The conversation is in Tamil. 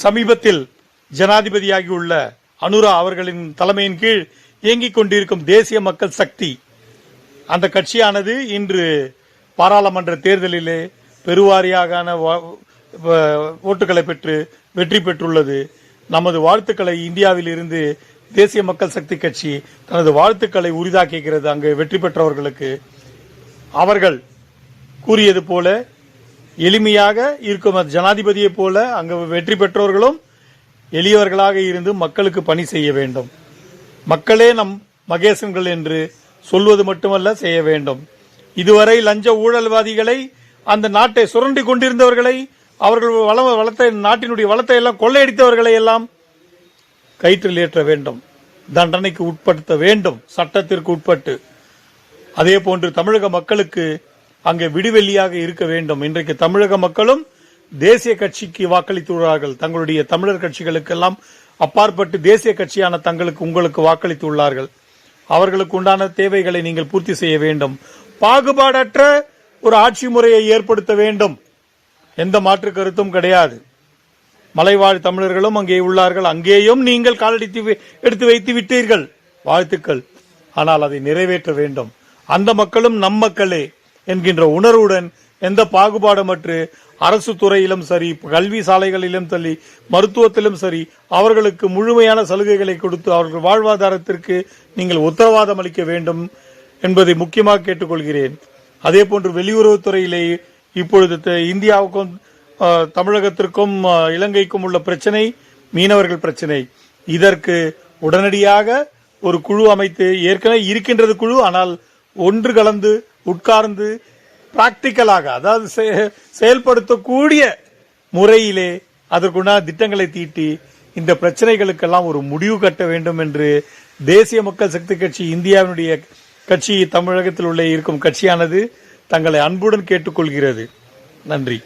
சமீபத்தில் ஜனாதிபதியாகியுள்ள அனுரா அவர்களின் தலைமையின் கீழ் இயங்கிக் கொண்டிருக்கும் தேசிய மக்கள் சக்தி அந்த கட்சியானது இன்று பாராளுமன்ற தேர்தலிலே பெருவாரியான ஓட்டுகளை பெற்று வெற்றி பெற்றுள்ளது. நமது வாழ்த்துக்களை இந்தியாவில் இருந்து தேசிய மக்கள் சக்தி கட்சி தனது வாழ்த்துக்களை உரிதாக்குகிறது. அங்கு வெற்றி பெற்றவர்களுக்கு அவர்கள் கூறியது போல எளிமையாக இருக்கும் ஜனாதிபதியை போல அங்கு வெற்றி பெற்றவர்களும் எளியவர்களாக இருந்து மக்களுக்கு பணி செய்ய வேண்டும். மக்களே நம் மகேசன்கள் என்று சொல்வது மட்டுமல்ல, செய்ய வேண்டும். இதுவரை லஞ்ச ஊழல்வாதிகளை, அந்த நாட்டை சுரண்டி கொண்டிருந்தவர்களை, அவர்கள் வளத்தை, நாட்டினுடைய வளத்தை எல்லாம் கொள்ளையடித்தவர்களை எல்லாம் கயிற்றில் ஏற்ற வேண்டும், தண்டனைக்கு உட்படுத்த வேண்டும், சட்டத்திற்கு உட்பட்டு. அதே போன்று தமிழக மக்களுக்கு அங்கே விடுவெள்ளியாக இருக்க வேண்டும். இன்றைக்கு தமிழக மக்களும் தேசிய கட்சிக்கு வாக்களித்துள்ளார்கள். தங்களுடைய தமிழர் கட்சிகளுக்கெல்லாம் அப்பாற்பட்டு தேசிய கட்சியான உங்களுக்கு வாக்களித்துள்ளார்கள். அவர்களுக்கு உண்டான தேவைகளை நீங்கள் பூர்த்தி செய்ய வேண்டும். பாகுபாடற்ற ஒரு ஆட்சி முறையை ஏற்படுத்த வேண்டும். எந்த மாற்று கருத்தும் கிடையாது. மலைவாழ் தமிழர்களும் அங்கே உள்ளார்கள். அங்கேயும் நீங்கள் காலடித்து எடுத்து வைத்து விட்டீர்கள். வாழ்த்துக்கள். ஆனால் அதை நிறைவேற்ற வேண்டும். அந்த மக்களும் நம் மக்களே என்கின்ற உணர்வுடன் எந்த பாகுபாடுமற்று அரசு துறையிலும் சரி, கல்வி சாலைகளிலும் சரி, மருத்துவத்திலும் சரி அவர்களுக்கு முழுமையான சலுகைகளை கொடுத்து அவர்கள் வாழ்வாதாரத்திற்கு நீங்கள் உத்தரவாதம் அளிக்க வேண்டும் என்பதை முக்கியமாக கேட்டுக்கொள்கிறேன். அதே போன்று வெளியுறவுத்துறையிலே இப்பொழுது இந்தியாவுக்கும் தமிழகத்திற்கும் இலங்கைக்கும் உள்ள பிரச்சனை மீனவர்கள் பிரச்சனை. இதற்கு உடனடியாக ஒரு குழு அமைத்து, ஏற்கனவே இருக்கின்றது குழு, ஆனால் ஒன்று கலந்து உட்கார்ந்து பிராக்டிக்கலாக, அதாவது செயல்படுத்தக்கூடிய முறையிலே அதற்குண்டான திட்டங்களை தீட்டி இந்த பிரச்சனைகளுக்கெல்லாம் ஒரு முடிவு கட்ட வேண்டும் என்று தேசிய மக்கள் சக்தி கட்சி, இந்தியாவினுடைய கட்சி, தமிழகத்தில் உள்ள இருக்கும் கட்சியானது தங்களை அன்புடன் கேட்டுக்கொள்கிறது. நன்றி.